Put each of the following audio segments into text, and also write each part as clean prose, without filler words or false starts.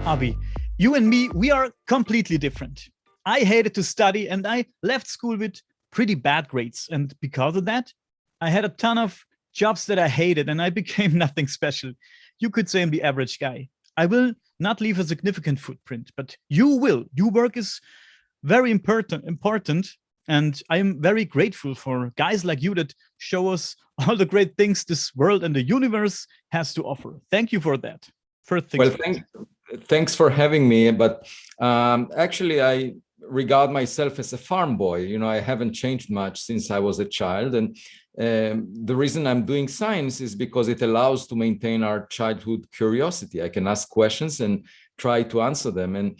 Avi, you and me, we are completely different. I hated to study and I left school with pretty bad grades. And because of that, I had a ton of jobs that I hated and I became nothing special. You could say I'm the average guy. I will not leave a significant footprint, but you will. Your work is very important. And I am very grateful for guys like you that show us all the great things this world and the universe has to offer. Thank you for that. First things Well, first. thanks for having me. But actually, I regard myself as a farm boy. You know, I haven't changed much since I was a child. And the reason I'm doing science is because it allows to maintain our childhood curiosity. I can ask questions and try to answer them. And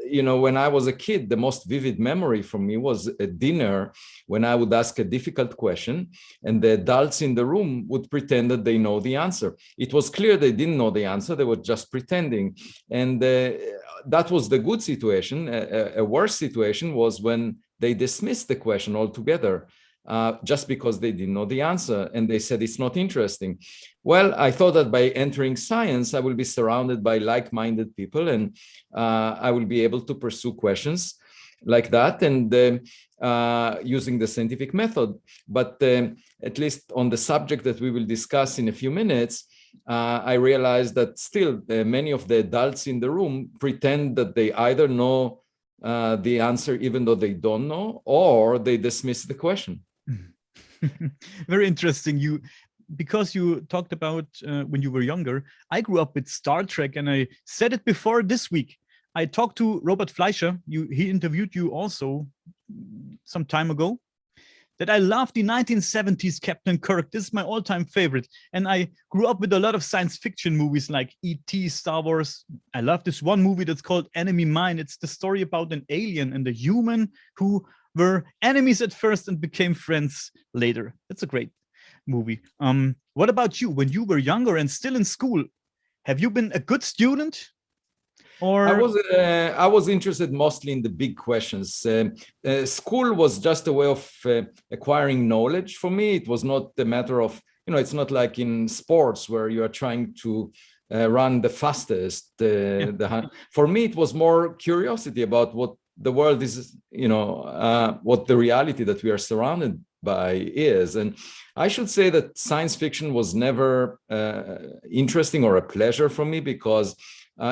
you know, when I was a kid, the most vivid memory for me was a dinner when I would ask a difficult question and the adults in the room would pretend that they know the answer. It was clear they didn't know the answer, they were just pretending. And that was the good situation. A worse situation was when they dismissed the question altogether. Just because they didn't know the answer and they said it's not interesting. Well, I thought that by entering science, I will be surrounded by like-minded people and I will be able to pursue questions like that and using the scientific method. But at least on the subject that we will discuss in a few minutes, I realized that still many of the adults in the room pretend that they either know the answer even though they don't know, or they dismiss the question. Very interesting. Because you talked about when you were younger, I grew up with Star Trek, and I said it before this week. I talked to Robert Fleischer. He interviewed you also some time ago. That I love the 1970s Captain Kirk. This is my all-time favorite. And I grew up with a lot of science fiction movies like E.T., Star Wars. I love this one movie that's called Enemy Mine. It's the story about an alien and a human who were enemies at first and became friends later. It's a great movie. What about you? When you were younger and still in school, have you been a good student? Or I was interested mostly in the big questions. School was just a way of acquiring knowledge for me. It was not a matter of, you know, it's not like in sports where you are trying to run the fastest. For me, it was more curiosity about what the world is, you know, what the reality that we are surrounded by is. And I should say that science fiction was never interesting or a pleasure for me because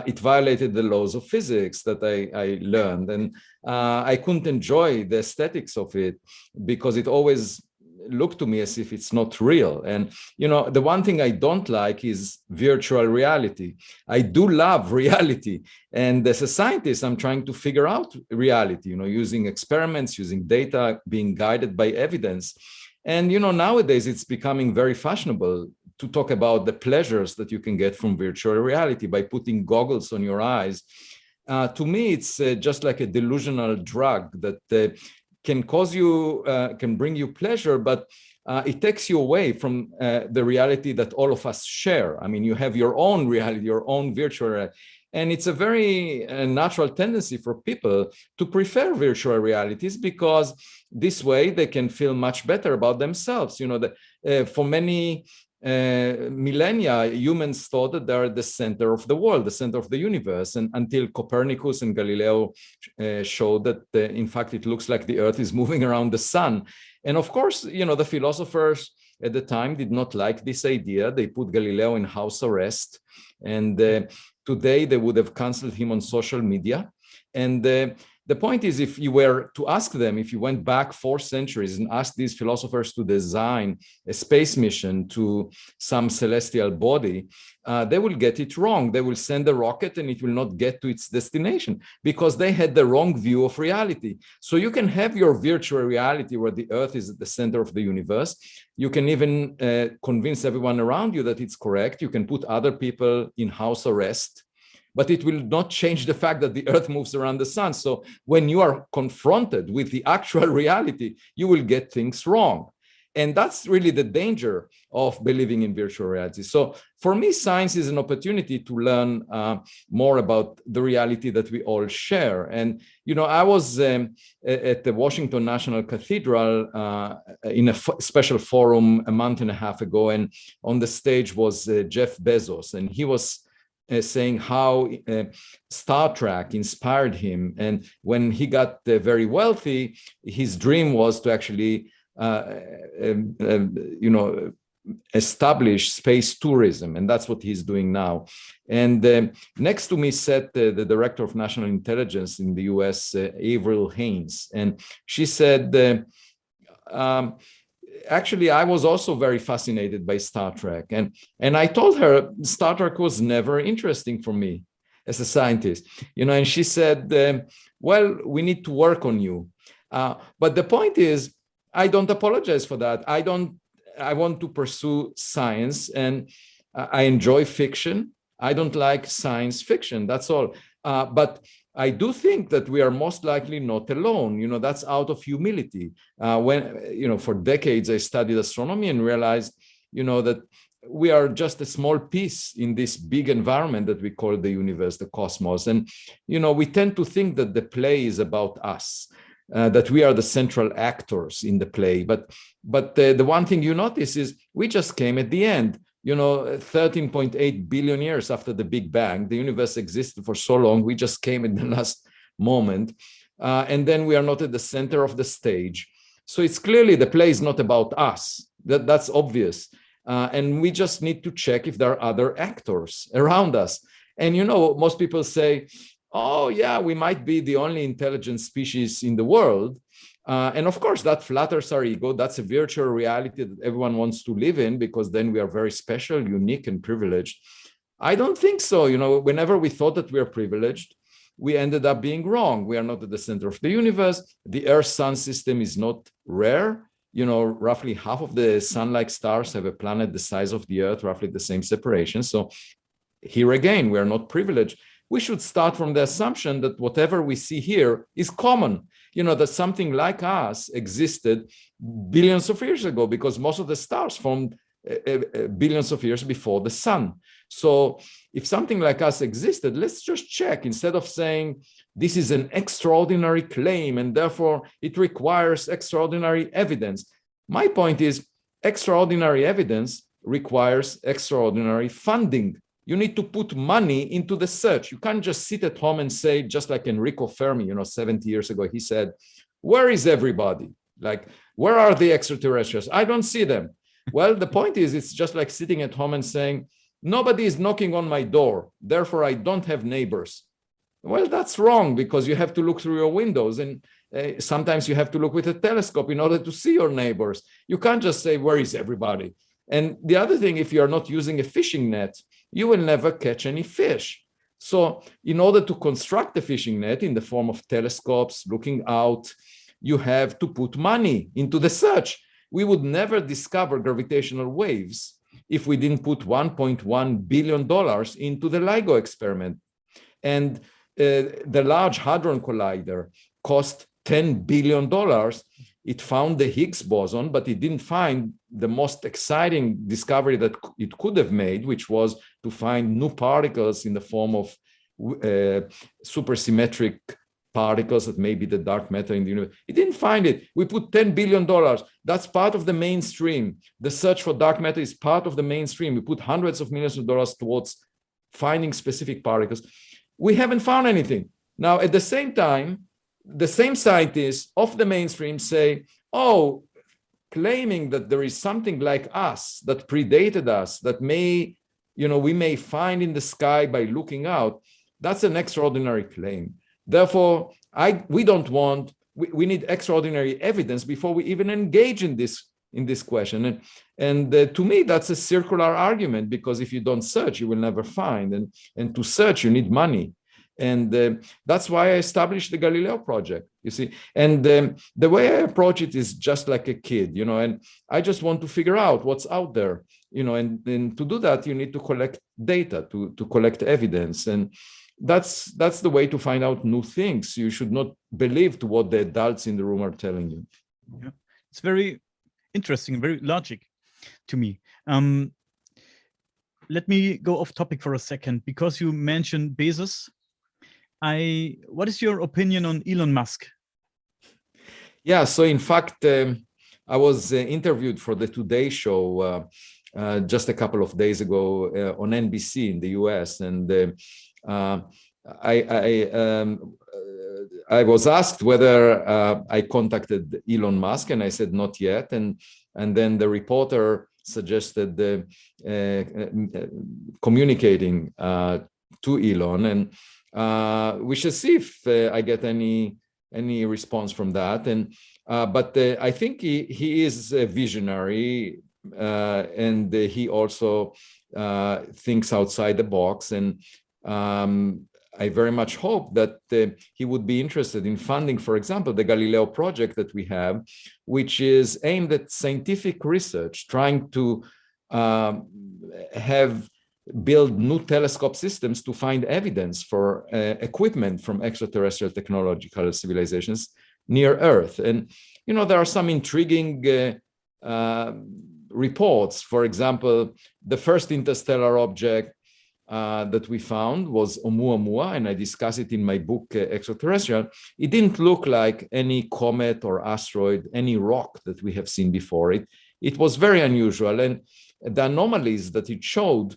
it violated the laws of physics that I learned. And I couldn't enjoy the aesthetics of it because it always looked to me as if it's not real. And, you know, the one thing I don't like is virtual reality. I do love reality. And as a scientist, I'm trying to figure out reality, you know, using experiments, using data, being guided by evidence. And, you know, nowadays it's becoming very fashionable to talk about the pleasures that you can get from virtual reality by putting goggles on your eyes. To me, it's just like a delusional drug that can cause you, can bring you pleasure, but it takes you away from the reality that all of us share. I mean, you have your own reality, your own virtual reality. And it's a very natural tendency for people to prefer virtual realities because this way they can feel much better about themselves. You know, for many millennia, humans thought that they're the center of the world, the center of the universe, and until Copernicus and Galileo showed that, in fact, it looks like the Earth is moving around the sun. And of course, you know, the philosophers at the time did not like this idea. They put Galileo in house arrest, and today they would have canceled him on social media. And the point is, if you were to ask them, if you went back 4 centuries and asked these philosophers to design a space mission to some celestial body, they will get it wrong. They will send a rocket and it will not get to its destination because they had the wrong view of reality. So you can have your virtual reality where the Earth is at the center of the universe. You can even convince everyone around you that it's correct. You can put other people in house arrest, but it will not change the fact that the Earth moves around the sun. So when you are confronted with the actual reality, you will get things wrong. And that's really the danger of believing in virtual reality. So for me, science is an opportunity to learn more about the reality that we all share. And, you know, I was at the Washington National Cathedral in a special forum a month and a half ago, and on the stage was Jeff Bezos, and he was saying how Star Trek inspired him. And when he got very wealthy, his dream was to actually, establish space tourism. And that's what he's doing now. And next to me sat the director of national intelligence in the US, Avril Haines. And she said, actually, I was also very fascinated by Star Trek. And I told her Star Trek was never interesting for me as a scientist, and she said, well, we need to work on you. But the point is, I don't apologize for that. I want to pursue science, and I enjoy fiction. I don't like science fiction, that's all. But I do think that we are most likely not alone. That's out of humility. When, for decades, I studied astronomy and realized, that we are just a small piece in this big environment that we call the universe, the cosmos. And, we tend to think that the play is about us, that we are the central actors in the play. But the one thing you notice is we just came at the end. 13.8 billion years after the Big Bang, the universe existed for so long, we just came in the last moment. And then we are not at the center of the stage. So it's clearly the play is not about us. That's obvious. And we just need to check if there are other actors around us. And, most people say, oh, yeah, we might be the only intelligent species in the world. And of course, that flatters our ego. That's a virtual reality that everyone wants to live in, because then we are very special, unique, and privileged. I don't think so. Whenever we thought that we are privileged, we ended up being wrong. We are not at the center of the universe. The Earth-Sun system is not rare. Roughly half of the sun-like stars have a planet the size of the Earth, roughly the same separation. So here again, we are not privileged. We should start from the assumption that whatever we see here is common. That something like us existed billions of years ago, because most of the stars formed billions of years before the sun. So if something like us existed, let's just check, instead of saying this is an extraordinary claim and therefore it requires extraordinary evidence. My point is, extraordinary evidence requires extraordinary funding. You need to put money into the search. You can't just sit at home and say, just like Enrico Fermi, 70 years ago, he said, where is everybody? Like, where are the extraterrestrials? I don't see them. Well, the point is, it's just like sitting at home and saying, nobody is knocking on my door, therefore I don't have neighbors. Well, that's wrong, because you have to look through your windows, and sometimes you have to look with a telescope in order to see your neighbors. You can't just say, where is everybody? And the other thing, if you're not using a fishing net, you will never catch any fish. So in order to construct a fishing net in the form of telescopes looking out, you have to put money into the search. We would never discover gravitational waves if we didn't put $1.1 billion into the LIGO experiment. And the Large Hadron Collider cost $10 billion. It found the Higgs boson, but it didn't find the most exciting discovery that it could have made, which was to find new particles in the form of supersymmetric particles that may be the dark matter in the universe. It didn't find it. We put $10 billion. That's part of the mainstream. The search for dark matter is part of the mainstream. We put hundreds of millions of dollars towards finding specific particles. We haven't found anything. Now, at the same time, the same scientists of the mainstream say, oh, claiming that there is something like us that predated us, that may, we may find in the sky by looking out, that's an extraordinary claim. Therefore, we need extraordinary evidence before we even engage in this question. And to me, that's a circular argument, because if you don't search, you will never find. And to search, you need money. And that's why I established the Galileo Project, you see. And the way I approach it is just like a kid, and I just want to figure out what's out there, and to do that, you need to collect data, to collect evidence. And that's the way to find out new things. You should not believe to what the adults in the room are telling you. Yeah. It's very interesting, very logic to me. Let me go off topic for a second, because you mentioned Bezos. What is your opinion on Elon Musk? Yeah, so in fact, I was interviewed for the Today Show just a couple of days ago on NBC in the US, and I was asked whether I contacted Elon Musk, and I said not yet. And then the reporter suggested communicating to Elon, and we shall see if I get any response from that. And but I think he is a visionary, and he also thinks outside the box. And I very much hope that he would be interested in funding, for example, the Galileo Project that we have, which is aimed at scientific research, trying to build new telescope systems to find evidence for equipment from extraterrestrial technological civilizations near Earth. And, you know, there are some intriguing reports. For example, the first interstellar object that we found was Oumuamua, and I discuss it in my book, Extraterrestrial. It didn't look like any comet or asteroid, any rock that we have seen before. It was very unusual, and the anomalies that it showed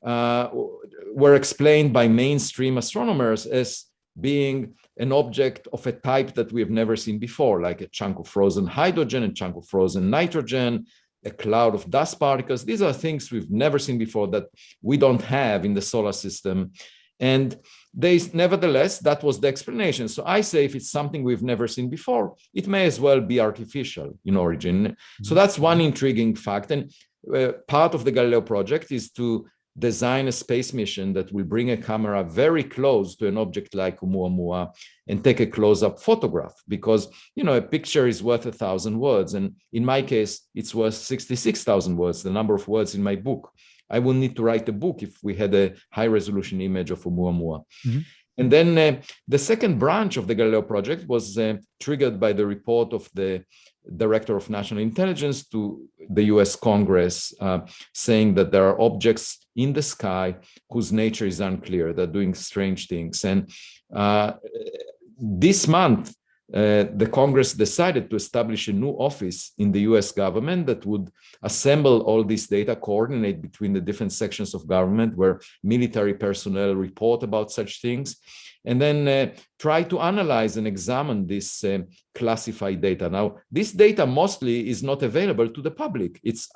were explained by mainstream astronomers as being an object of a type that we have never seen before, like a chunk of frozen hydrogen, a chunk of frozen nitrogen, a cloud of dust particles. These are things we've never seen before that we don't have in the solar system. And nevertheless, that was the explanation. So I say if it's something we've never seen before, it may as well be artificial in origin. Mm-hmm. So that's one intriguing fact. And part of the Galileo project is to design a space mission that will bring a camera very close to an object like Oumuamua and take a close-up photograph, because, you know, a picture is worth 1,000 words. And in my case, it's worth 66,000 words, the number of words in my book. I wouldn't need to write a book if we had a high-resolution image of Oumuamua. Mm-hmm. And then the second branch of the Galileo project was triggered by the report of the Director of National Intelligence to the US Congress, saying that there are objects in the sky whose nature is unclear, they're doing strange things. And this month, the Congress decided to establish a new office in the US government that would assemble all this data, coordinate between the different sections of government where military personnel report about such things, and then try to analyze and examine this classified data. Now, this data mostly is not available to the public. It's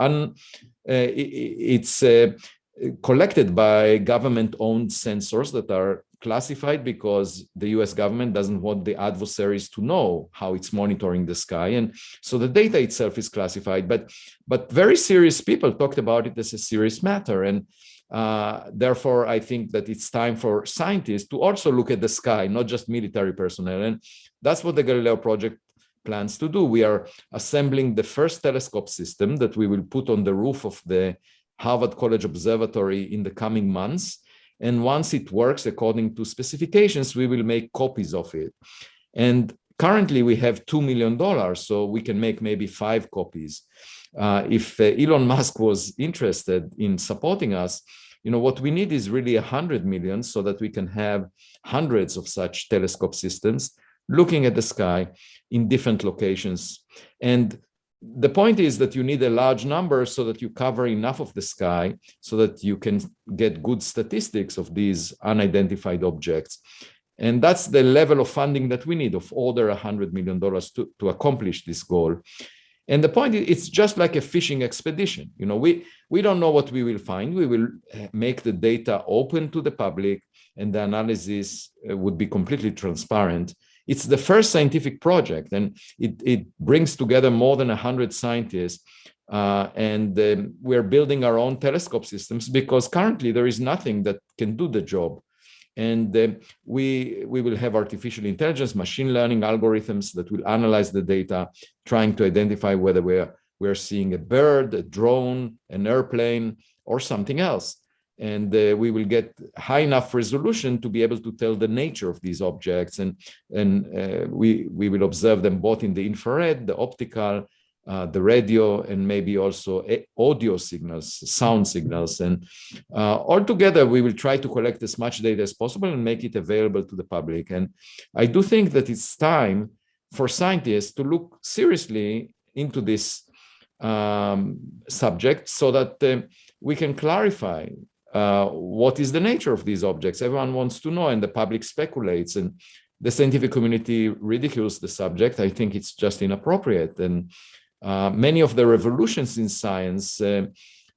collected by government-owned sensors that are classified because the US government doesn't want the adversaries to know how it's monitoring the sky. And so the data itself is classified, but very serious people talked about it as a serious matter. And therefore, I think that it's time for scientists to also look at the sky, not just military personnel. And that's what the Galileo Project plans to do. We are assembling the first telescope system that we will put on the roof of the Harvard College Observatory in the coming months. And once it works according to specifications, we will make copies of it. And currently we have $2 million, so we can make maybe 5 copies. If Elon Musk was interested in supporting us, you know, what we need is really 100 million so that we can have hundreds of such telescope systems looking at the sky in different locations. And the point is that you need a large number so that you cover enough of the sky so that you can get good statistics of these unidentified objects. And that's the level of funding that we need, of order $100 million to accomplish this goal. And the point is, it's just like a fishing expedition. You know, we don't know what we will find. We will make the data open to the public, and the analysis would be completely transparent. It's the first scientific project, and it brings together more than 100 scientists. And we're building our own telescope systems because currently there is nothing that can do the job. And we will have artificial intelligence, machine learning algorithms that will analyze the data, trying to identify whether we're seeing a bird, a drone, an airplane, or something else. And we will get high enough resolution to be able to tell the nature of these objects. And we will observe them both in the infrared, the optical, the radio, and maybe also audio signals, sound signals. And altogether, we will try to collect as much data as possible and make it available to the public. And I do think that it's time for scientists to look seriously into this subject so that we can clarify what is the nature of these objects. Everyone wants to know, and the public speculates, and the scientific community ridicules the subject. I think it's just inappropriate. And many of the revolutions in science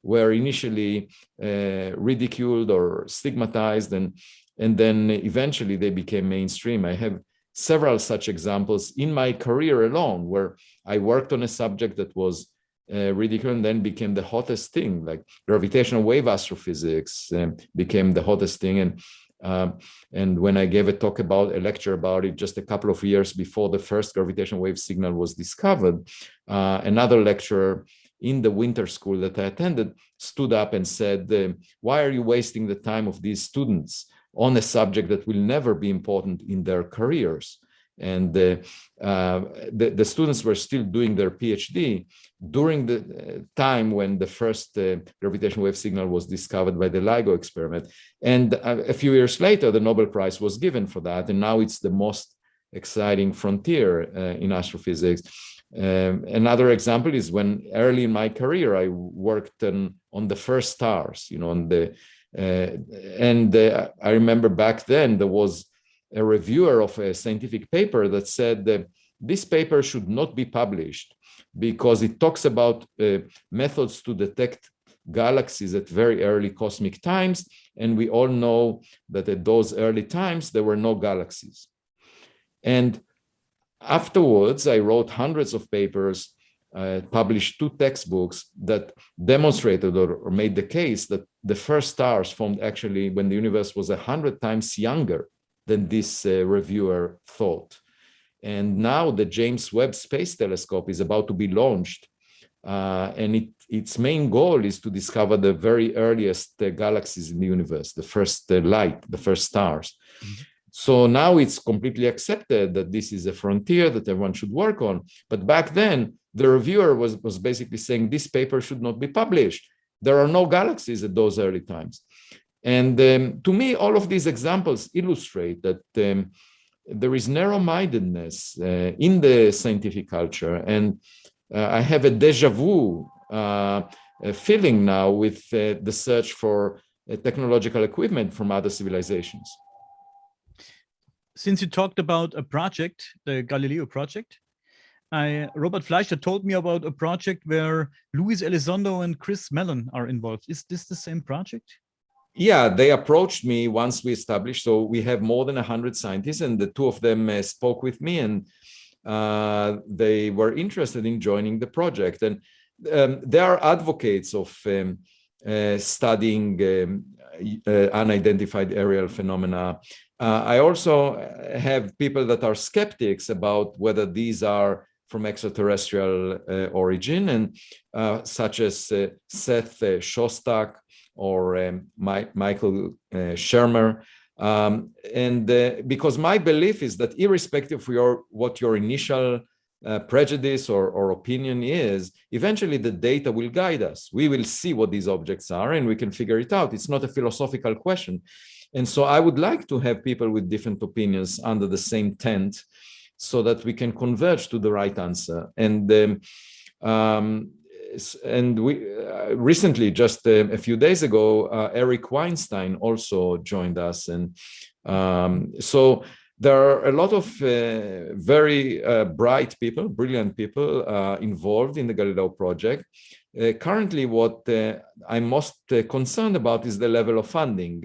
were initially ridiculed or stigmatized, and then eventually they became mainstream. I have several such examples in my career alone, where I worked on a subject that was ridiculed and then became the hottest thing, like gravitational wave astrophysics became the hottest thing. And when I gave a lecture about it just a couple of years before the first gravitational wave signal was discovered, another lecturer in the winter school that I attended stood up and said, why are you wasting the time of these students on a subject that will never be important in their careers? And the students were still doing their PhD during the time when the first gravitational wave signal was discovered by the LIGO experiment. And a few years later, the Nobel Prize was given for that. And now it's the most exciting frontier in astrophysics. Another example is when early in my career, I worked on the first stars, I remember back then there was a reviewer of a scientific paper that said that this paper should not be published because it talks about methods to detect galaxies at very early cosmic times. And we all know that at those early times, there were no galaxies. And afterwards, I wrote hundreds of papers, published 2 textbooks that demonstrated or made the case that the first stars formed actually when the universe was 100 times younger than this reviewer thought. And now the James Webb Space Telescope is about to be launched. And its main goal is to discover the very earliest galaxies in the universe, the first light, the first stars. Mm-hmm. So now it's completely accepted that this is a frontier that everyone should work on. But back then, the reviewer was basically saying this paper should not be published. There are no galaxies at those early times. And to me, all of these examples illustrate that there is narrow-mindedness in the scientific culture. And I have a déjà vu feeling now with the search for technological equipment from other civilizations. Since you talked about a project, the Galileo Project, Robert Fleischer told me about a project where Luis Elizondo and Chris Mellon are involved. Is this the same project? Yeah, they approached me once we established. So we have more than 100 scientists, and the 2 of them spoke with me, and they were interested in joining the project. And they are advocates of studying unidentified aerial phenomena. I also have people that are skeptics about whether these are from extraterrestrial origin, and such as Seth Shostak or Michael Shermer. Because my belief is that irrespective of what your initial prejudice or opinion is, eventually the data will guide us. We will see what these objects are and we can figure it out. It's not a philosophical question. And so I would like to have people with different opinions under the same tent so that we can converge to the right answer. And we recently, just a few days ago, Eric Weinstein also joined us. And so there are a lot of very bright people, brilliant people involved in the Galileo Project. Currently, what I'm most concerned about is the level of funding.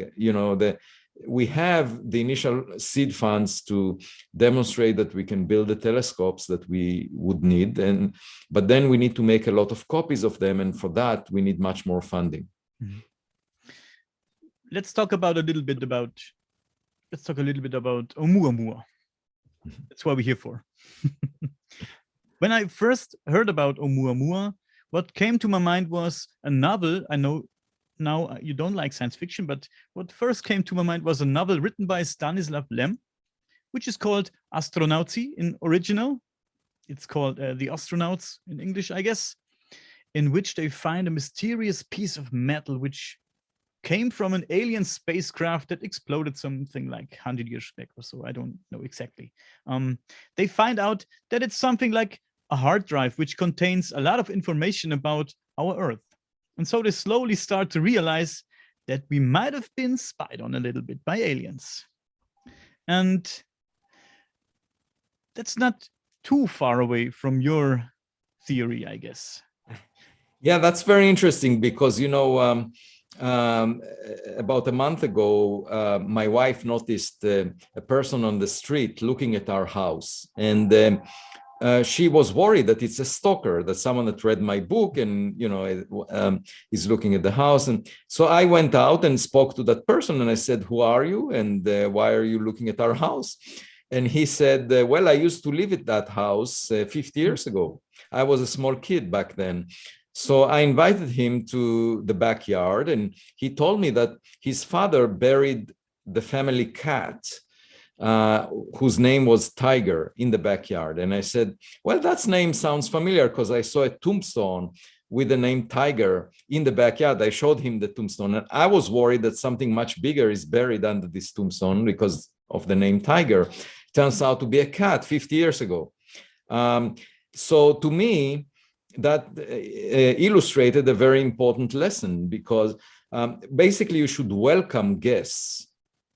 We have the initial seed funds to demonstrate that we can build the telescopes that we would need, but then we need to make a lot of copies of them, and for that we need much more funding. Mm-hmm. Let's talk a little bit about Oumuamua. That's what we're here for. When I first heard about Oumuamua, what came to my mind was a novel. I know now you don't like science fiction, but what first came to my mind was a novel written by Stanislav Lem, which is called Astronautsy in original. It's called The Astronauts in English, I guess, in which they find a mysterious piece of metal which came from an alien spacecraft that exploded something like 100 years back or so. I don't know exactly. They find out that it's something like a hard drive which contains a lot of information about our Earth. And so they slowly start to realize that we might have been spied on a little bit by aliens. And that's not too far away from your theory, I guess. Yeah, that's very interesting because, about a month ago, my wife noticed a person on the street looking at our house. And she was worried that it's a stalker, that someone that read my book and, is looking at the house. And so I went out and spoke to that person and I said, who are you? And why are you looking at our house? And he said, well, I used to live at that house 50 years ago. I was a small kid back then. So I invited him to the backyard and he told me that his father buried the family cat, whose name was Tiger, in the backyard. And I said, well, that name sounds familiar because I saw a tombstone with the name Tiger in the backyard. I showed him the tombstone and I was worried that something much bigger is buried under this tombstone because of the name Tiger. Turns out to be a cat 50 years ago. So to me, that illustrated a very important lesson because basically you should welcome guests.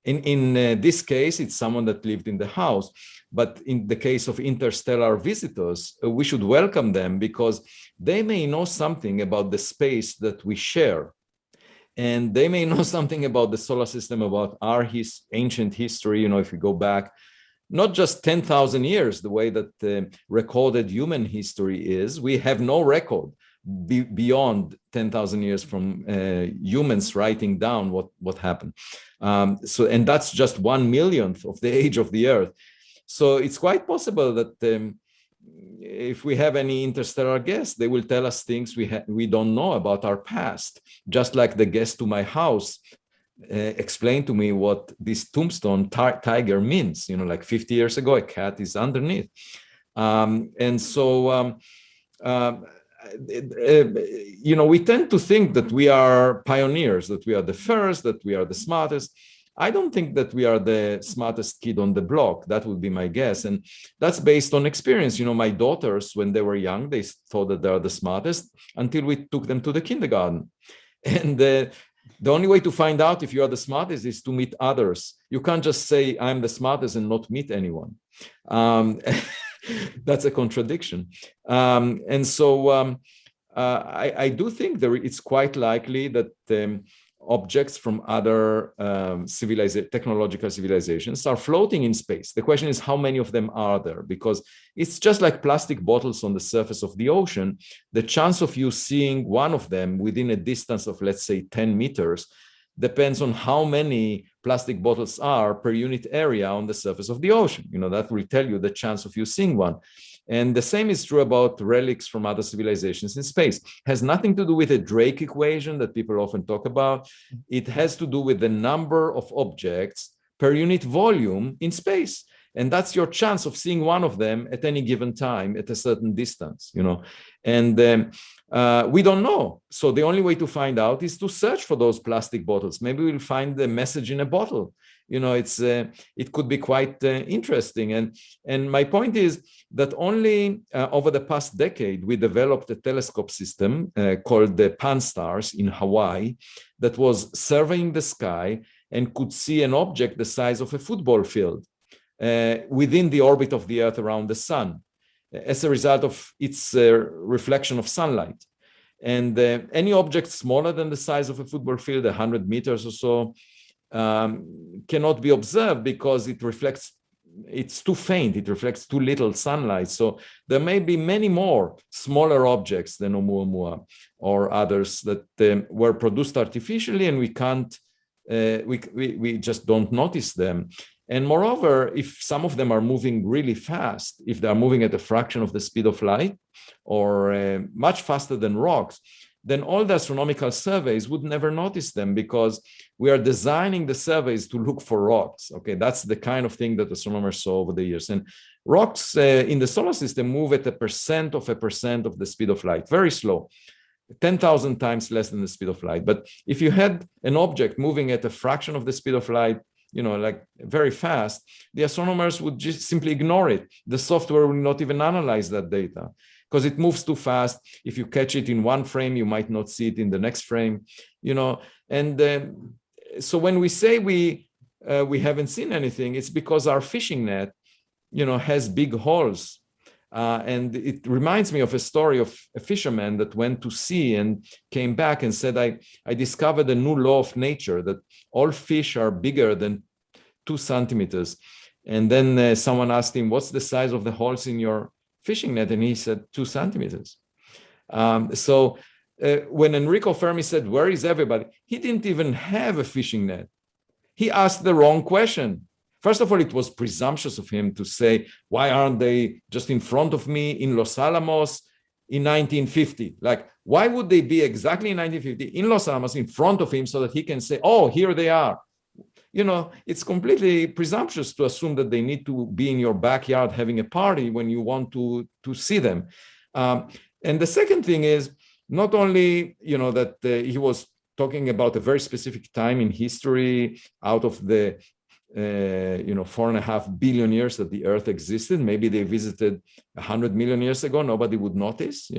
In this case, it's someone that lived in the house. But in the case of interstellar visitors, we should welcome them because they may know something about the space that we share. And they may know something about the solar system, about our ancient history, if we go back not just 10,000 years, the way that recorded human history is. We have no record beyond 10,000 years from humans writing down what happened. And that's just 1/1,000,000th of the age of the Earth. So it's quite possible that if we have any interstellar guests, they will tell us things we don't know about our past, just like the guest to my house explained to me what this tombstone tiger means. Like 50 years ago, a cat is underneath. We tend to think that we are pioneers, that we are the first, that we are the smartest. I don't think that we are the smartest kid on the block. That would be my guess. And that's based on experience. My daughters, when they were young, they thought that they are the smartest until we took them to the kindergarten. And the only way to find out if you are the smartest is to meet others. You can't just say, I'm the smartest and not meet anyone. That's a contradiction. I do think it's quite likely that objects from other technological civilizations are floating in space. The question is, how many of them are there? Because it's just like plastic bottles on the surface of the ocean. The chance of you seeing one of them within a distance of, let's say, 10 meters depends on how many plastic bottles are per unit area on the surface of the ocean. That will tell you the chance of you seeing one. And the same is true about relics from other civilizations in space. It has nothing to do with the Drake equation that people often talk about. It has to do with the number of objects per unit volume in space. And that's your chance of seeing one of them at any given time at a certain distance, And we don't know. So the only way to find out is to search for those plastic bottles. Maybe we'll find the message in a bottle. It could be quite interesting. And my point is that only over the past decade, we developed a telescope system called the Pan-STARRS in Hawaii that was surveying the sky and could see an object the size of a football field within the orbit of the Earth around the sun as a result of its reflection of sunlight. And any object smaller than the size of a football field, 100 meters or so, cannot be observed because it's too faint, it reflects too little sunlight. So there may be many more smaller objects than Oumuamua or others that were produced artificially, and we just don't notice them. And moreover, if some of them are moving really fast, if they are moving at a fraction of the speed of light or much faster than rocks, then all the astronomical surveys would never notice them because we are designing the surveys to look for rocks. Okay, that's the kind of thing that astronomers saw over the years. And rocks in the solar system move at 1% of the speed of light, very slow, 10,000 times less than the speed of light. But if you had an object moving at a fraction of the speed of light, like very fast, the astronomers would just simply ignore it. The software will not even analyze that data because it moves too fast. If you catch it in one frame, you might not see it in the next frame, and so when we say we haven't seen anything, it's because our fishing net, has big holes. And it reminds me of a story of a fisherman that went to sea and came back and said, I discovered a new law of nature that all fish are bigger than 2 centimeters. And then someone asked him, what's the size of the holes in your fishing net? And he said, 2 centimeters. So when Enrico Fermi said, where is everybody? He didn't even have a fishing net. He asked the wrong question. First of all, it was presumptuous of him to say, why aren't they just in front of me in Los Alamos in 1950? Like, why would they be exactly in 1950 in Los Alamos in front of him so that he can say, oh, here they are? It's completely presumptuous to assume that they need to be in your backyard having a party when you want to see them. And the second thing is not only, that he was talking about a very specific time in history out of the 4.5 billion years that the Earth existed. Maybe they visited 100 million years ago. Nobody would notice,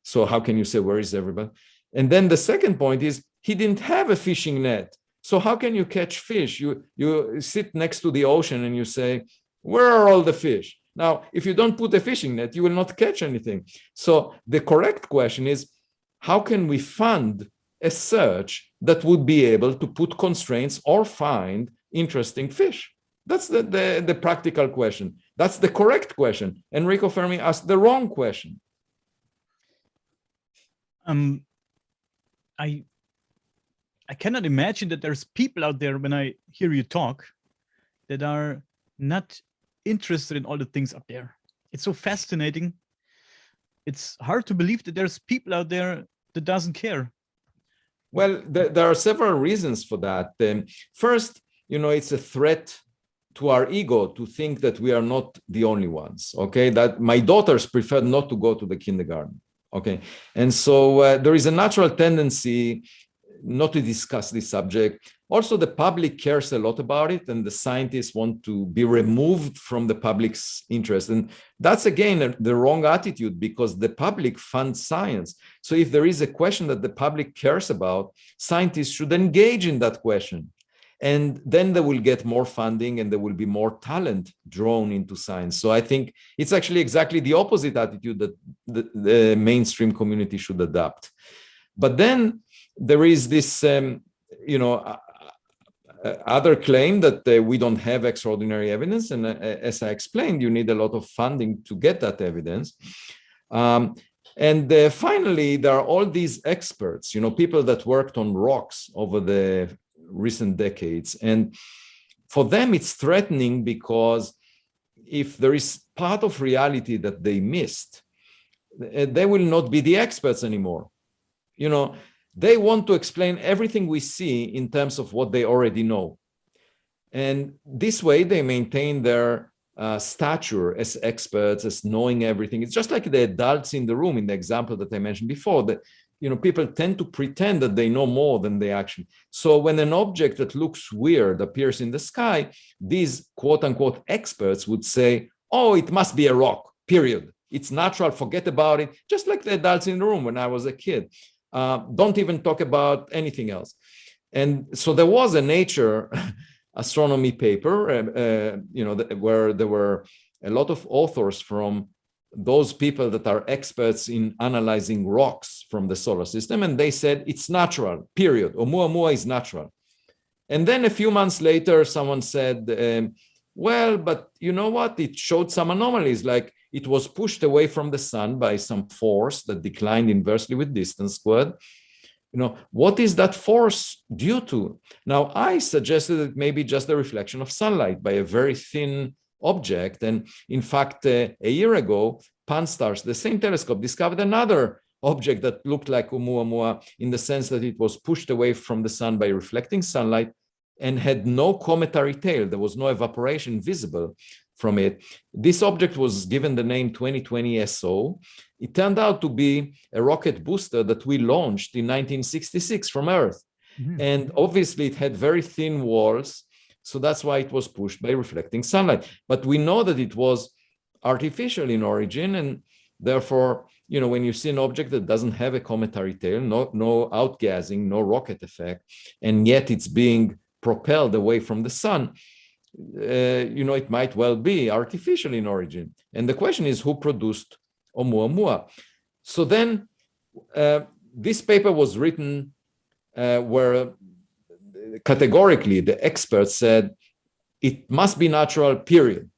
So how can you say, where is everybody? And then the second point is he didn't have a fishing net. So how can you catch fish? You sit next to the ocean and you say, where are all the fish? Now, if you don't put a fishing net, you will not catch anything. So the correct question is, how can we fund a search that would be able to put constraints or find interesting fish? That's the practical question. That's the correct question. Enrico Fermi asked the wrong question. I cannot imagine that there's people out there, when I hear you talk, that are not interested in all the things up there. It's so fascinating. It's hard to believe that there's people out there that doesn't care. Well, there are several reasons for that. First, it's a threat to our ego to think that we are not the only ones, okay? That my daughters prefer not to go to the kindergarten, okay? And so there is a natural tendency not to discuss this subject. Also, the public cares a lot about it, and the scientists want to be removed from the public's interest. And that's, again, the wrong attitude, because the public funds science. So if there is a question that the public cares about, scientists should engage in that question. And then they will get more funding and there will be more talent drawn into science. So I think it's actually exactly the opposite attitude that the mainstream community should adopt. But then there is this, other claim that we don't have extraordinary evidence. And as I explained, you need a lot of funding to get that evidence. And finally, there are all these experts, people that worked on rocks over the recent decades. And for them, it's threatening because if there is part of reality that they missed, they will not be the experts anymore. They want to explain everything we see in terms of what they already know. And this way, they maintain their stature as experts, as knowing everything. It's just like the adults in the room, in the example that I mentioned before, that people tend to pretend that they know more than they actually. So when an object that looks weird appears in the sky, these quote unquote experts would say, oh, it must be a rock, period. It's natural, forget about it. Just like the adults in the room when I was a kid. Don't even talk about anything else. And so there was a Nature astronomy paper, where there were a lot of authors from those people that are experts in analyzing rocks from the solar system. And they said, it's natural, period. Oumuamua is natural. And then a few months later, someone said, well, but you know what? It showed some anomalies, like it was pushed away from the sun by some force that declined inversely with distance squared. What is that force due to? Now, I suggested it may be just the reflection of sunlight by a very thin object. And in fact, a year ago, Pan-STARRS, the same telescope, discovered another object that looked like Oumuamua in the sense that it was pushed away from the sun by reflecting sunlight and had no cometary tail. There was no evaporation visible from it. This object was given the name 2020 SO. It turned out to be a rocket booster that we launched in 1966 from Earth. Mm-hmm. And obviously it had very thin walls. So that's why it was pushed by reflecting sunlight. But we know that it was artificial in origin, and therefore, when you see an object that doesn't have a cometary tail, no outgassing, no rocket effect, and yet it's being propelled away from the sun, it might well be artificial in origin. And the question is, who produced Oumuamua? So then this paper was written where categorically the experts said it must be natural, period.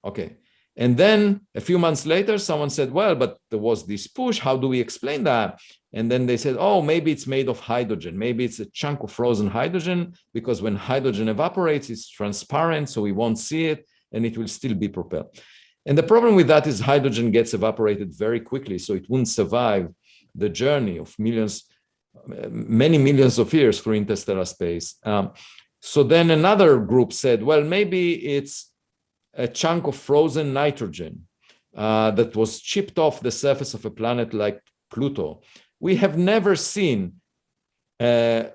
Okay. And then a few months later, someone said, well, but there was this push. How do we explain that? And then they said, oh, maybe it's made of hydrogen. Maybe it's a chunk of frozen hydrogen, because when hydrogen evaporates, it's transparent, so we won't see it, and it will still be propelled. And the problem with that is hydrogen gets evaporated very quickly, so it wouldn't survive the journey of many millions of years through interstellar space. So then another group said, well, maybe it's a chunk of frozen nitrogen that was chipped off the surface of a planet like Pluto. We have never seen an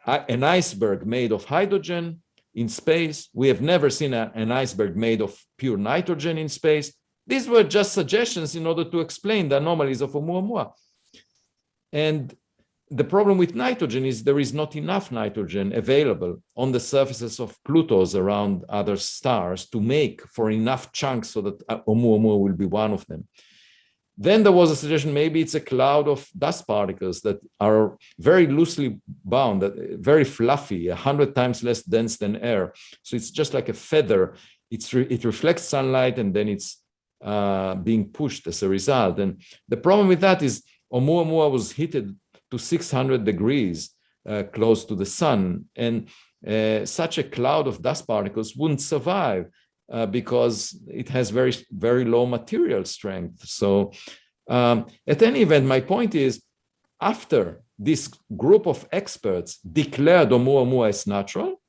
iceberg made of hydrogen in space. We have never seen an iceberg made of pure nitrogen in space. These were just suggestions in order to explain the anomalies of Oumuamua. And the problem with nitrogen is there is not enough nitrogen available on the surfaces of Plutos around other stars to make for enough chunks so that Oumuamua will be one of them. Then there was a suggestion, maybe it's a cloud of dust particles that are very loosely bound, very fluffy, 100 times less dense than air. So it's just like a feather. It reflects sunlight, and then it's being pushed as a result. And the problem with that is Oumuamua was heated to 600 degrees close to the sun. And such a cloud of dust particles wouldn't survive because it has very, very low material strength. So at any event, my point is, after this group of experts declared Oumuamua as natural,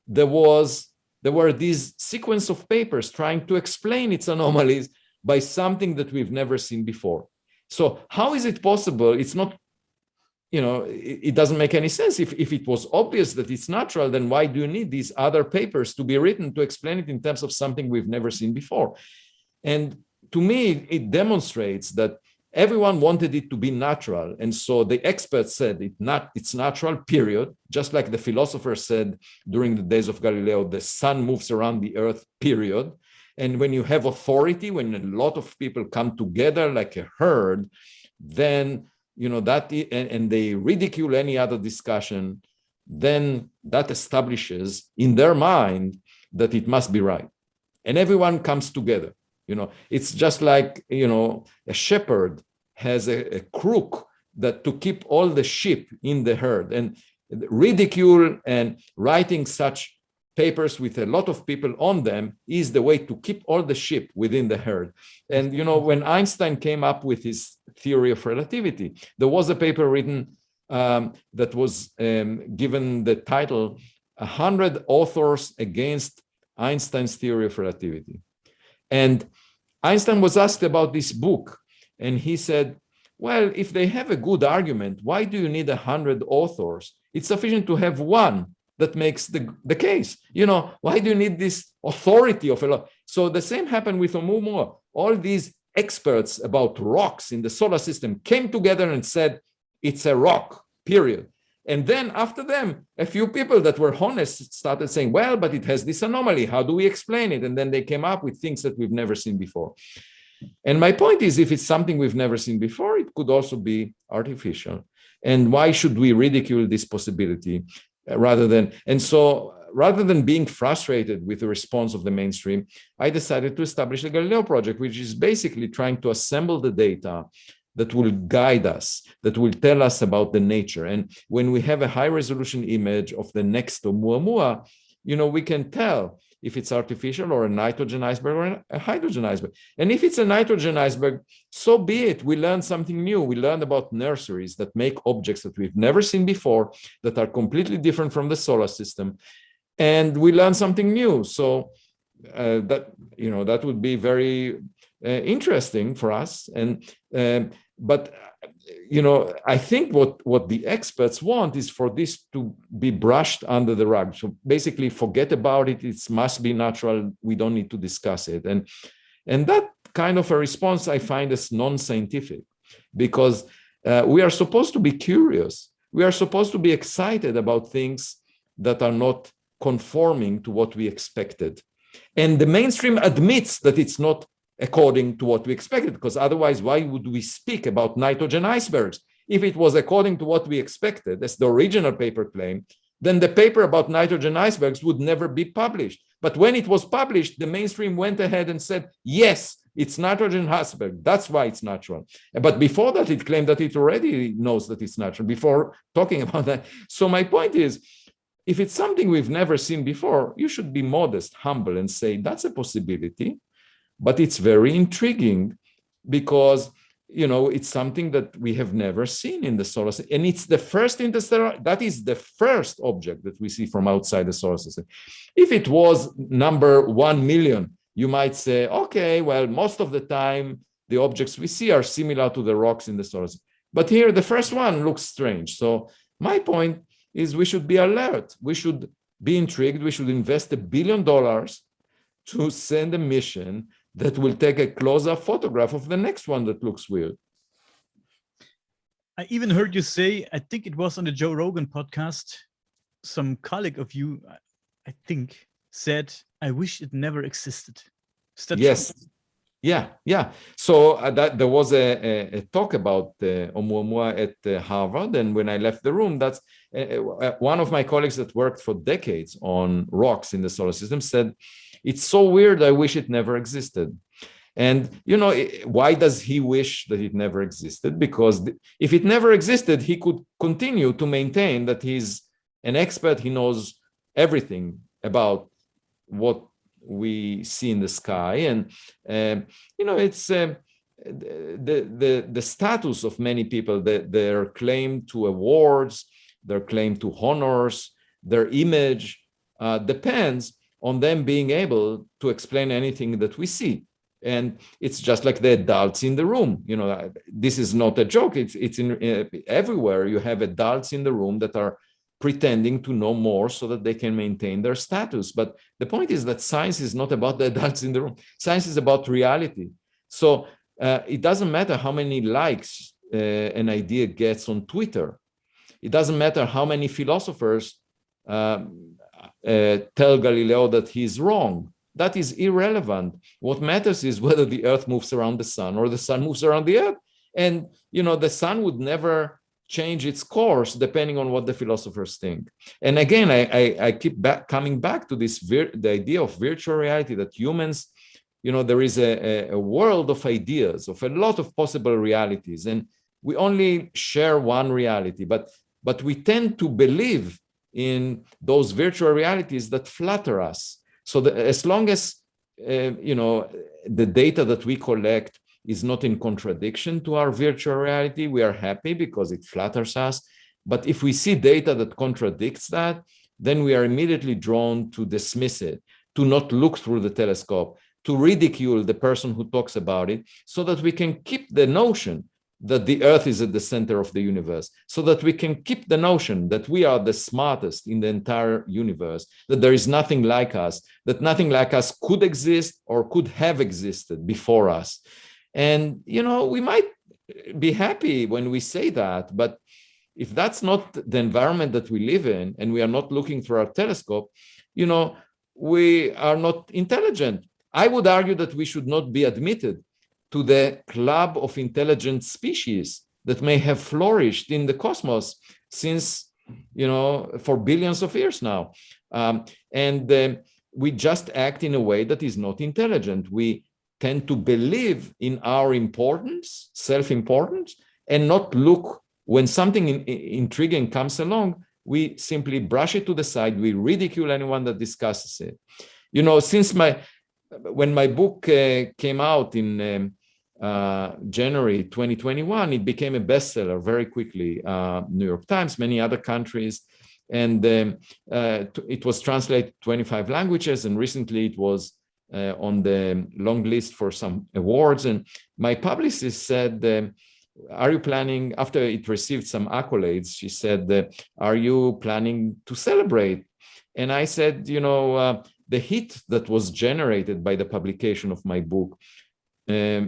there were these sequence of papers trying to explain its anomalies by something that we've never seen before. So how is it possible? It's not, it doesn't make any sense. If it was obvious that it's natural, then why do you need these other papers to be written to explain it in terms of something we've never seen before? And to me, it demonstrates that everyone wanted it to be natural. And so the experts said it's natural, period. Just like the philosopher said during the days of Galileo, the sun moves around the earth, period. And when you have authority, when a lot of people come together like a herd, then and they ridicule any other discussion, then that establishes in their mind that it must be right. And everyone comes together. It's just like, a shepherd has a crook that to keep all the sheep in the herd, and ridicule and writing such papers with a lot of people on them is the way to keep all the sheep within the herd. And, when Einstein came up with his theory of relativity, there was a paper written that was given the title 100 Authors Against Einstein's Theory of Relativity. And Einstein was asked about this book, and he said, well, if they have a good argument, why do you need 100 authors? It's sufficient to have one that makes the case. Why do you need this authority of a lot? So the same happened with Oumuamua. All these experts about rocks in the solar system came together and said, it's a rock, period. And then after them, a few people that were honest started saying, well, but it has this anomaly. How do we explain it? And then they came up with things that we've never seen before. And my point is, if it's something we've never seen before, it could also be artificial. And why should we ridicule this possibility rather than being frustrated with the response of the mainstream, I decided to establish the Galileo Project, which is basically trying to assemble the data that will guide us, that will tell us about the nature. And when we have a high resolution image of the next Oumuamua, we can tell if it's artificial or a nitrogen iceberg or a hydrogen iceberg. And if it's a nitrogen iceberg, so be it. We learned something new. We learned about nurseries that make objects that we've never seen before, that are completely different from the solar system. And we learned something new. So that would be very interesting for us. But I think what the experts want is for this to be brushed under the rug. So basically, forget about it. It must be natural. We don't need to discuss it. And that kind of a response I find as non-scientific, because we are supposed to be curious. We are supposed to be excited about things that are not conforming to what we expected. And the mainstream admits that it's not according to what we expected, because otherwise, why would we speak about nitrogen icebergs? If it was according to what we expected, as the original paper claimed, then the paper about nitrogen icebergs would never be published. But when it was published, the mainstream went ahead and said, yes, it's nitrogen iceberg. That's why it's natural. But before that, it claimed that it already knows that it's natural before talking about that. So my point is, if it's something we've never seen before, you should be modest, humble, and say, that's a possibility. But it's very intriguing because, it's something that we have never seen in the solar system. And it's the first interstellar, that is the first object that we see from outside the solar system. If it was number 1 million, you might say, okay, well, most of the time, the objects we see are similar to the rocks in the solar system. But here, the first one looks strange. So my point is we should be alert. We should be intrigued. We should invest $1 billion to send a mission that will take a closer photograph of the next one that looks weird. I even heard you say, I think it was on the Joe Rogan podcast, some colleague of you, I think, said, I wish it never existed. Is that yes. true? Yeah. So there was a talk about Oumuamua at Harvard. And when I left the room, that's one of my colleagues that worked for decades on rocks in the solar system said, it's so weird, I wish it never existed. And, why does he wish that it never existed? Because if it never existed, he could continue to maintain that he's an expert. He knows everything about what we see in the sky. And, it's the status of many people, their claim to awards, their claim to honors, their image depends on them being able to explain anything that we see. And it's just like the adults in the room. This is not a joke. It's in everywhere. You have adults in the room that are pretending to know more so that they can maintain their status. But the point is that science is not about the adults in the room. Science is about reality. So it doesn't matter how many likes an idea gets on Twitter. It doesn't matter how many philosophers tell Galileo that he's wrong. That is irrelevant. What matters is whether the Earth moves around the sun or the sun moves around the Earth. And, the sun would never change its course depending on what the philosophers think. And again, I keep coming back to this, the idea of virtual reality, that humans, there is a world of ideas, of a lot of possible realities. And we only share one reality, but we tend to believe in those virtual realities that flatter us. So as long as the data that we collect is not in contradiction to our virtual reality, we are happy because it flatters us. But if we see data that contradicts that, then we are immediately drawn to dismiss it, to not look through the telescope, to ridicule the person who talks about it, so that we can keep the notion that the Earth is at the center of the universe, so that we can keep the notion that we are the smartest in the entire universe, that there is nothing like us, that nothing like us could exist or could have existed before us. And, we might be happy when we say that, but if that's not the environment that we live in, and we are not looking through our telescope, we are not intelligent. I would argue that we should not be admitted to the club of intelligent species that may have flourished in the cosmos since, for billions of years now. We just act in a way that is not intelligent. We tend to believe in our importance, self-importance, and not look when something intriguing comes along. We simply brush it to the side. We ridicule anyone that discusses it. When my book came out in January 2021, it became a bestseller very quickly. New York Times, many other countries, and it was translated 25 languages, and recently it was on the long list for some awards. And my publicist said, are you planning, after it received some accolades, she said, are you planning to celebrate? And I said, the heat that was generated by the publication of my book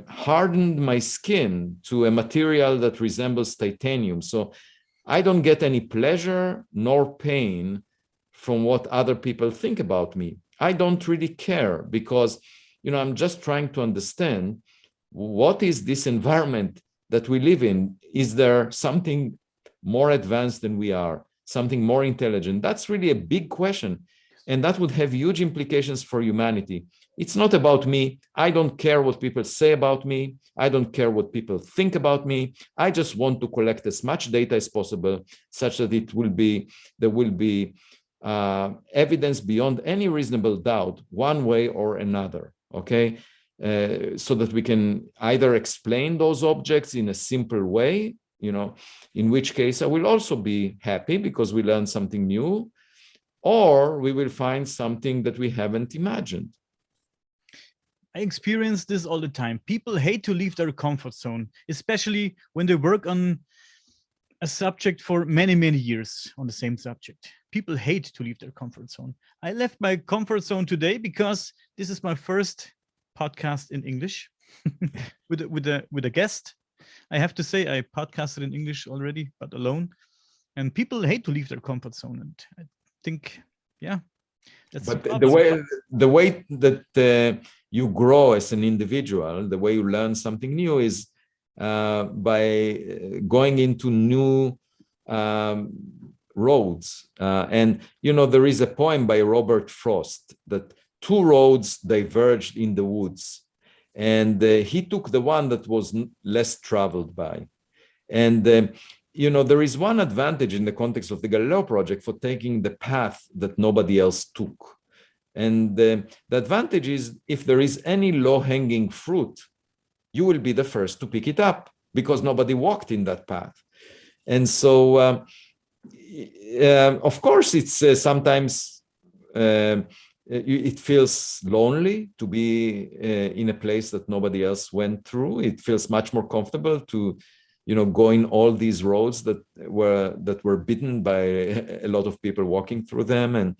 hardened my skin to a material that resembles titanium. So I don't get any pleasure nor pain from what other people think about me. I don't really care because, I'm just trying to understand what is this environment that we live in. Is there something more advanced than we are, something more intelligent? That's really a big question. And that would have huge implications for humanity. It's not about me. I don't care what people say about me. I don't care what people think about me. I just want to collect as much data as possible such that there will be evidence beyond any reasonable doubt, one way or another, okay? So that we can either explain those objects in a simple way, in which case I will also be happy because we learned something new, or we will find something that we haven't imagined. I experience this all the time. People hate to leave their comfort zone, especially when they work on a subject for many, many years on the same subject. People hate to leave their comfort zone. I left my comfort zone today because this is my first podcast in English with a guest. I have to say I podcasted in English already, but alone. And people hate to leave their comfort zone. And I think, yeah, that's but the way that you grow as an individual, the way you learn something new is by going into new roads. And, there is a poem by Robert Frost that two roads diverged in the woods. And he took the one that was less traveled by. And, there is one advantage in the context of the Galileo Project for taking the path that nobody else took. And the advantage is if there is any low-hanging fruit, you will be the first to pick it up because nobody walked in that path. And so, of course, it's sometimes it feels lonely to be in a place that nobody else went through. It feels much more comfortable to, go in all these roads that were bitten by a lot of people walking through them. And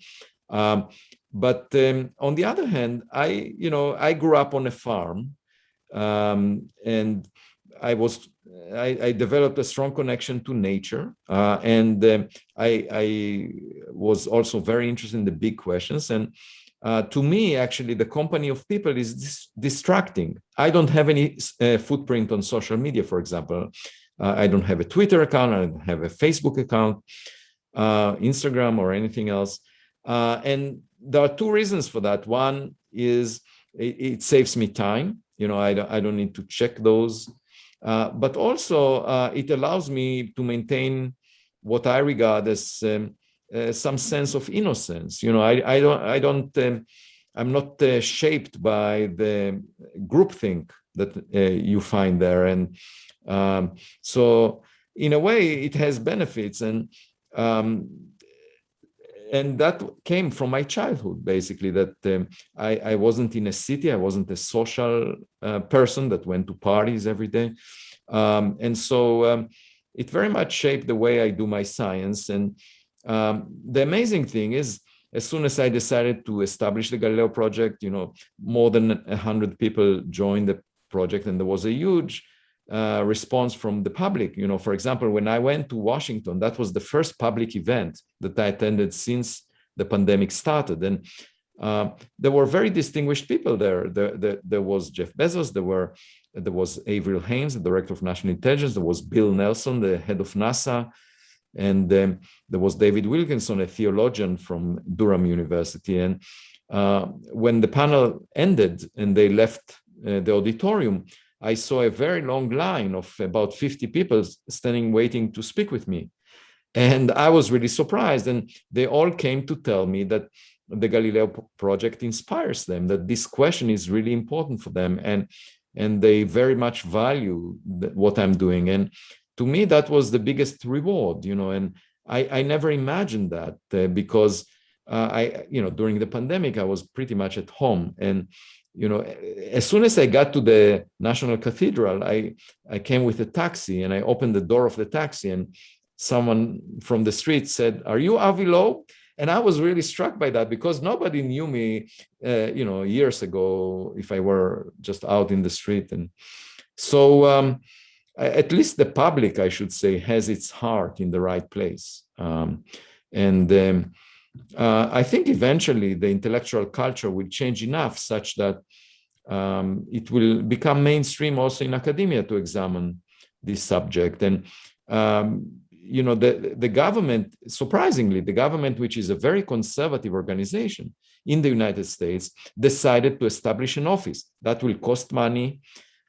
but on the other hand, I grew up on a farm, and I developed a strong connection to nature, and I was also very interested in the big questions. And to me, actually, the company of people is distracting. I don't have any footprint on social media, for example. I don't have a Twitter account. I don't have a Facebook account, Instagram, or anything else. And there are two reasons for that. One is it saves me time. I don't need to check those. But also, it allows me to maintain what I regard as some sense of innocence. I'm not shaped by the groupthink that you find there. And so, in a way, it has benefits. And that came from my childhood, basically, that I wasn't in a city. I wasn't a social person that went to parties every day. And so it very much shaped the way I do my science. And the amazing thing is, as soon as I decided to establish the Galileo Project, more than 100 people joined the project, and there was a huge response from the public. For example, when I went to Washington, that was the first public event that I attended since the pandemic started. And there were very distinguished people there. There was Jeff Bezos, there was Avril Haines, the director of national intelligence, there was Bill Nelson, the head of NASA, and there was David Wilkinson, a theologian from Durham University. And when the panel ended and they left the auditorium, I saw a very long line of about 50 people standing waiting to speak with me. And I was really surprised. And they all came to tell me that the Galileo Project inspires them, that this question is really important for them. And they very much value what I'm doing. And to me, that was the biggest reward, and I never imagined that because during the pandemic, I was pretty much at home. And as soon as I got to the National Cathedral, I came with a taxi and I opened the door of the taxi and someone from the street said, "Are you Avi Loeb?" And I was really struck by that because nobody knew me, years ago if I were just out in the street. And so at least the public, I should say, has its heart in the right place. I think eventually the intellectual culture will change enough such that it will become mainstream also in academia to examine this subject. And the government, surprisingly, the government, which is a very conservative organization in the United States, decided to establish an office that will cost money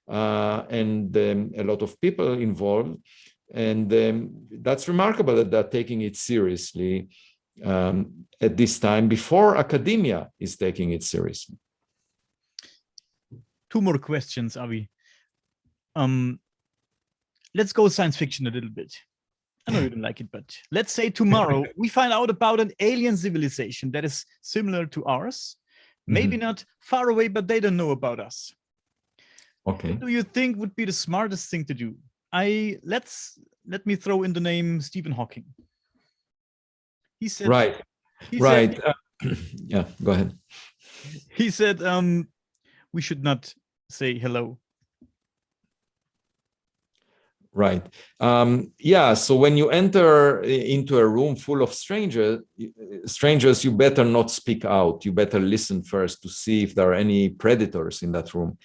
and a lot of people involved. And that's remarkable that they're taking it seriously at this time before academia is taking it seriously. Two more questions, Avi. Let's go science fiction a little bit. I know you don't like it, but let's say tomorrow we find out about an alien civilization that is similar to ours, maybe not far away, but they don't know about us. Okay. What do you think would be the smartest thing to do? Let me throw in the name Stephen Hawking. He said, right. Yeah, go ahead. He said, we should not say hello. Right. Yeah. So when you enter into a room full of strangers, you better not speak out. You better listen first to see if there are any predators in that room.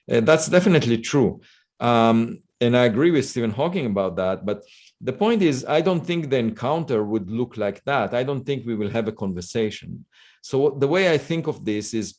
That's definitely true. And I agree with Stephen Hawking about that. But the point is, I don't think the encounter would look like that. I don't think we will have a conversation. So the way I think of this is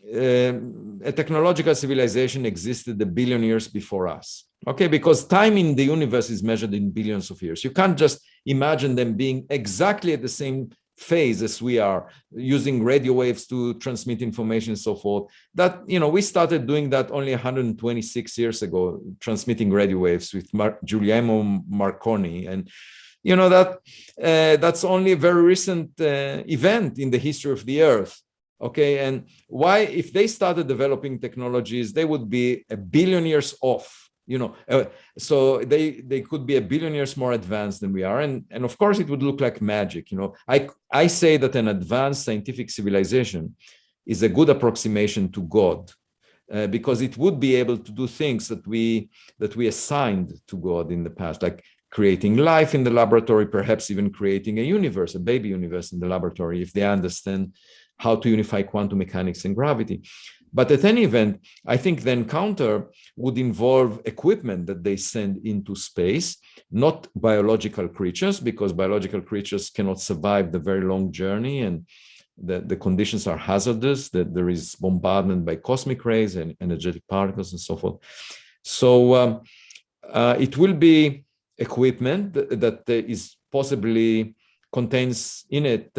a technological civilization existed 1 billion years before us. Okay, because time in the universe is measured in billions of years. You can't just imagine them being exactly at the same phase as we are, using radio waves to transmit information and so forth. That, we started doing that only 126 years ago, transmitting radio waves with Guglielmo Marconi. And that's only a very recent event in the history of the Earth. Okay, and why, if they started developing technologies, they would be 1 billion years off. So they could be 1 billion years more advanced than we are, and of course it would look like magic. I say that an advanced scientific civilization is a good approximation to God, because it would be able to do things that we assigned to God in the past, like creating life in the laboratory, perhaps even creating a universe, a baby universe in the laboratory, if they understand how to unify quantum mechanics and gravity. But at any event, I think the encounter would involve equipment that they send into space, not biological creatures, because biological creatures cannot survive the very long journey, and the conditions are hazardous, that there is bombardment by cosmic rays and energetic particles and so forth. So it will be equipment that is possibly contains in it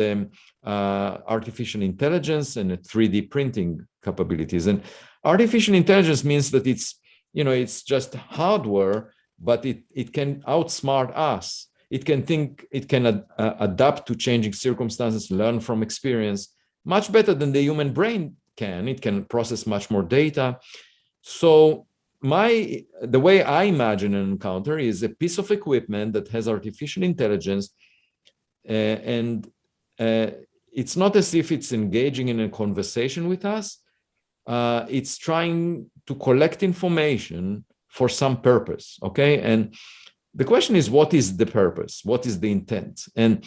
artificial intelligence and 3D printing capabilities. And artificial intelligence means that it's just hardware, but it can outsmart us. It can think, it can adapt to changing circumstances, learn from experience much better than the human brain can. It can process much more data. So the way I imagine an encounter is a piece of equipment that has artificial intelligence, and it's not as if it's engaging in a conversation with us. It's trying to collect information for some purpose, okay? And the question is, what is the purpose? What is the intent? And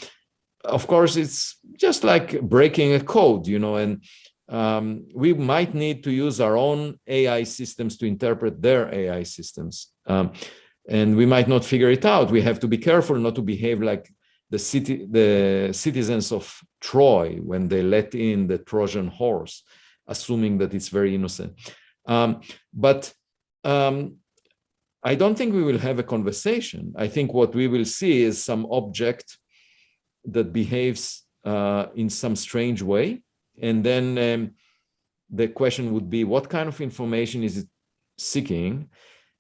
of course, it's just like breaking a code, and we might need to use our own AI systems to interpret their AI systems. And we might not figure it out. We have to be careful not to behave like the citizens of Troy when they let in the Trojan horse, assuming that it's very innocent. But I don't think we will have a conversation. I think what we will see is some object that behaves in some strange way. And then the question would be, what kind of information is it seeking?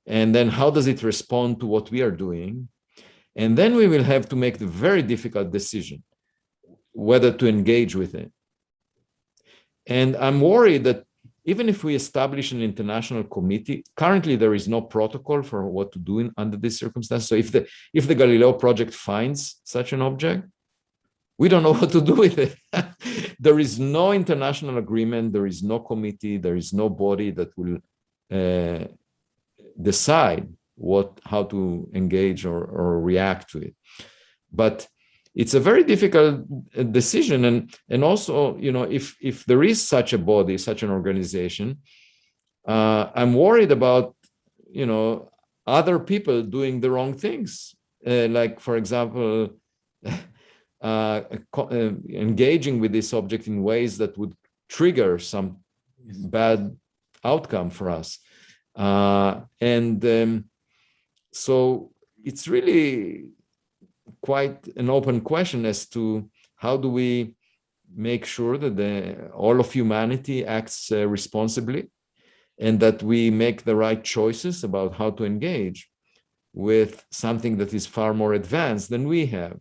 And then how does it respond to what we are doing? And then we will have to make the very difficult decision whether to engage with it. And I'm worried that, even if we establish an international committee, currently there is no protocol for what to do under these circumstances. So if the Galileo Project finds such an object, we don't know what to do with it. There is no international agreement, there is no committee, there is no body that will decide how to engage or react to it. But it's a very difficult decision, and also, if there is such a body, such an organization, I'm worried about other people doing the wrong things, like, for example, engaging with this object in ways that would trigger some bad outcome for us, so it's really quite an open question as to how do we make sure that all of humanity acts responsibly, and that we make the right choices about how to engage with something that is far more advanced than we have.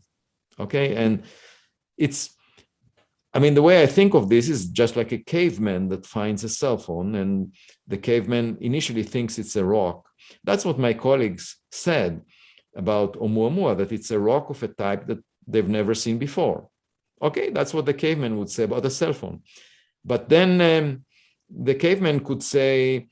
Okay, and the way I think of this is just like a caveman that finds a cell phone, and the caveman initially thinks it's a rock. That's what my colleagues said about Oumuamua, that it's a rock of a type that they've never seen before. Okay, that's what the caveman would say about a cell phone. But then the caveman could say,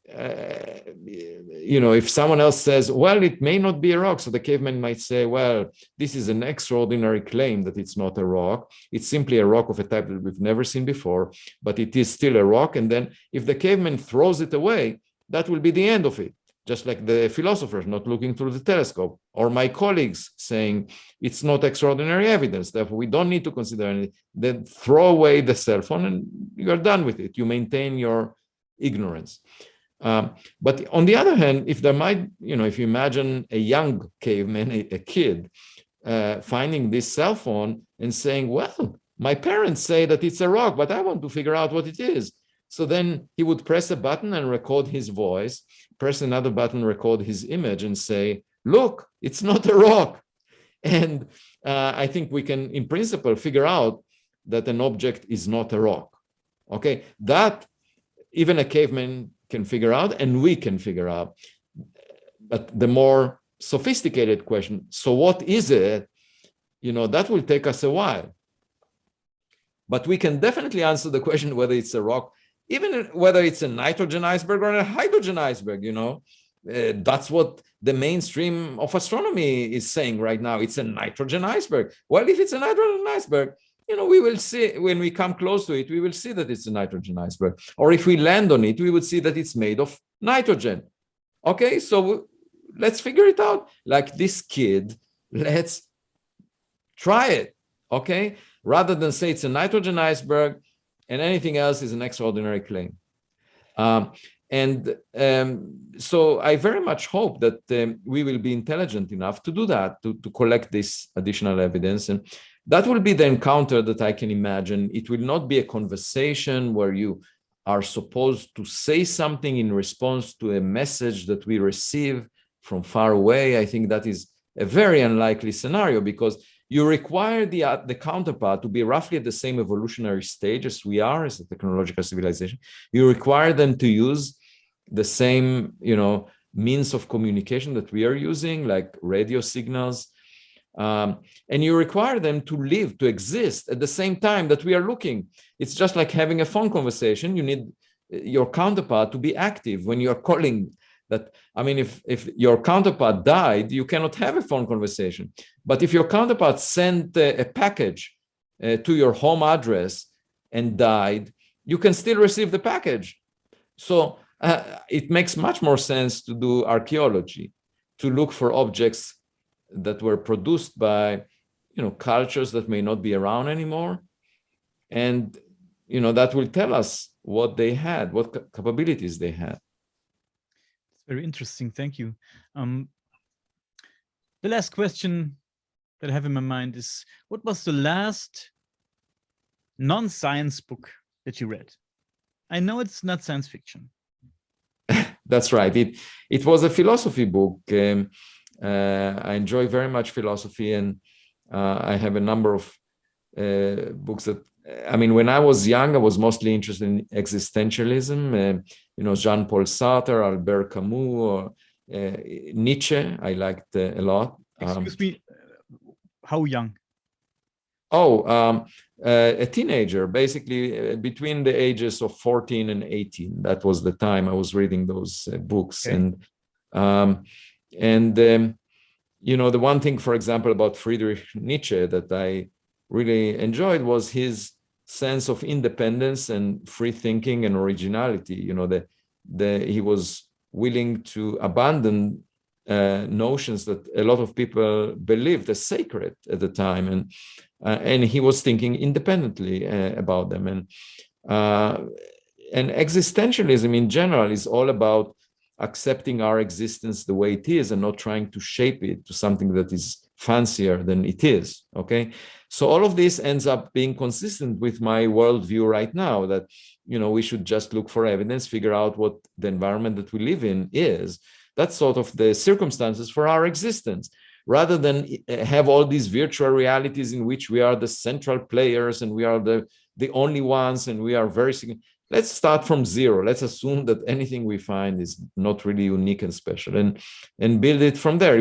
if someone else says, well, it may not be a rock, so the caveman might say, well, this is an extraordinary claim that it's not a rock. It's simply a rock of a type that we've never seen before, but it is still a rock. And then if the caveman throws it away, that will be the end of it. Just like the philosophers not looking through the telescope, or my colleagues saying it's not extraordinary evidence, therefore we don't need to consider anything. Then throw away the cell phone and you're done with it. You maintain your ignorance. But on the other hand, if you imagine a young caveman, a kid, finding this cell phone and saying, well, my parents say that it's a rock, but I want to figure out what it is. So then he would press a button and record his voice, press another button, record his image, and say, look, it's not a rock. And I think we can, in principle, figure out that an object is not a rock. Okay, that even a caveman can figure out, and we can figure out. But the more sophisticated question, so what is it? That will take us a while. But we can definitely answer the question whether it's a rock, even whether it's a nitrogen iceberg or a hydrogen iceberg. That's what the mainstream of astronomy is saying right now. It's a nitrogen iceberg. Well, if it's a nitrogen iceberg, we will see when we come close to it, we will see that it's a nitrogen iceberg. Or if we land on it, we would see that it's made of nitrogen. Okay, so let's figure it out. Like this kid, let's try it. Okay, rather than say it's a nitrogen iceberg and anything else is an extraordinary claim. So I very much hope that we will be intelligent enough to do that, to collect this additional evidence. And that will be the encounter that I can imagine. It will not be a conversation where you are supposed to say something in response to a message that we receive from far away. I think that is a very unlikely scenario, because you require the counterpart to be roughly at the same evolutionary stage as we are as a technological civilization. You require them to use the same, means of communication that we are using, like radio signals. And you require them to live, to exist at the same time that we are looking. It's just like having a phone conversation. You need your counterpart to be active when you're calling. If your counterpart died, you cannot have a phone conversation. But if your counterpart sent a package to your home address and died, you can still receive the package. So it makes much more sense to do archaeology, to look for objects that were produced by, cultures that may not be around anymore. And, that will tell us what they had, what capabilities they had. Very interesting. Thank you. The last question that I have in my mind is, what was the last non-science book that you read? I know it's not science fiction. That's right. It was a philosophy book. I enjoy very much philosophy, and I have a number of books that I mean, when I was young, I was mostly interested in existentialism. Jean-Paul Sartre, Albert Camus, or Nietzsche. I liked a lot. Excuse me, how young? A teenager, basically between the ages of 14 and 18. That was the time I was reading those books. Okay. The one thing, for example, about Friedrich Nietzsche that I really enjoyed was his sense of independence and free thinking and originality. He was willing to abandon notions that a lot of people believed as sacred at the time, and he was thinking independently about them. And existentialism in general is all about accepting our existence the way it is and not trying to shape it to something that is fancier than it is. Okay, so all of this ends up being consistent with my worldview right now, that we should just look for evidence, figure out what the environment that we live in is. That's sort of the circumstances for our existence, rather than have all these virtual realities in which we are the central players and we are the only ones and we are very significant. Let's start from zero. Let's assume that anything we find is not really unique and special, and build it from there.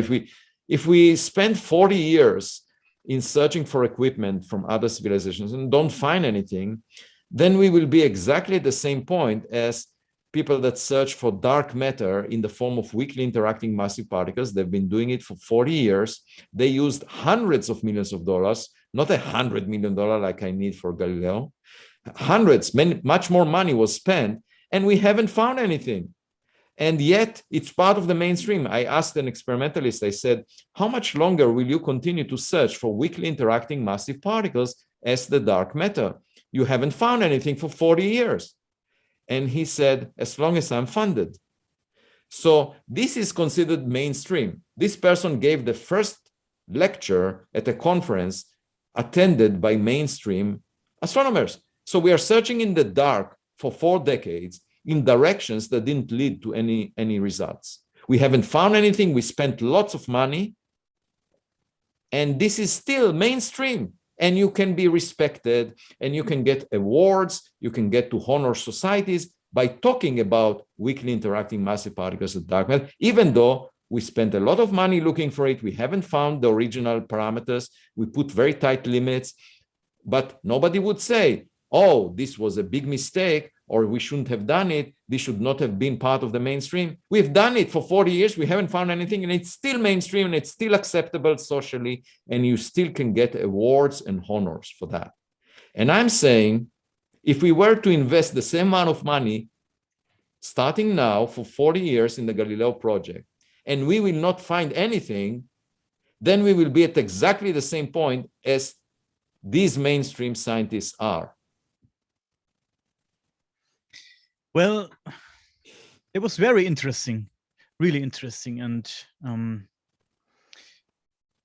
If we spend 40 years in searching for equipment from other civilizations and don't find anything, then we will be exactly at the same point as people that search for dark matter in the form of weakly interacting massive particles. They've been doing it for 40 years. They used hundreds of millions of dollars, not $100 million like I need for Galileo. Hundreds, much more money was spent, and we haven't found anything. And yet it's part of the mainstream. I asked an experimentalist, I said, how much longer will you continue to search for weakly interacting massive particles as the dark matter? You haven't found anything for 40 years. And he said, as long as I'm funded. So this is considered mainstream. This person gave the first lecture at a conference attended by mainstream astronomers. So we are searching in the dark for 4 decades in directions that didn't lead to any results. We haven't found anything. We spent lots of money. And this is still mainstream. And you can be respected, and you can get awards, you can get to honor societies by talking about weakly interacting massive particles of dark matter, even though we spent a lot of money looking for it. We haven't found the original parameters. We put very tight limits, but nobody would say, oh, this was a big mistake, or we shouldn't have done it. This should not have been part of the mainstream. We've done it for 40 years. We haven't found anything, and it's still mainstream, and it's still acceptable socially, and you still can get awards and honors for that. And I'm saying, if we were to invest the same amount of money starting now for 40 years in the Galileo Project, and we will not find anything, then we will be at exactly the same point as these mainstream scientists are. Well, it was very interesting, really interesting. And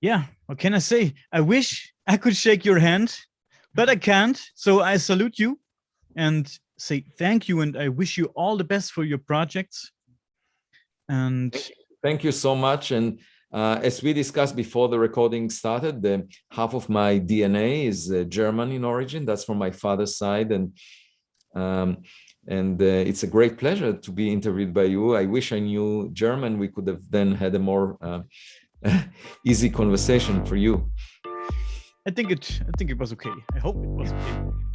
yeah, what can I say? I wish I could shake your hand, but I can't. So I salute you and say thank you. And I wish you all the best for your projects. And thank you so much. And as we discussed before the recording started, half of my DNA is German in origin. That's from my father's side. And it's a great pleasure to be interviewed by you. I wish I knew German. We could have then had a more easy conversation for you. I think it was okay. I hope it was okay.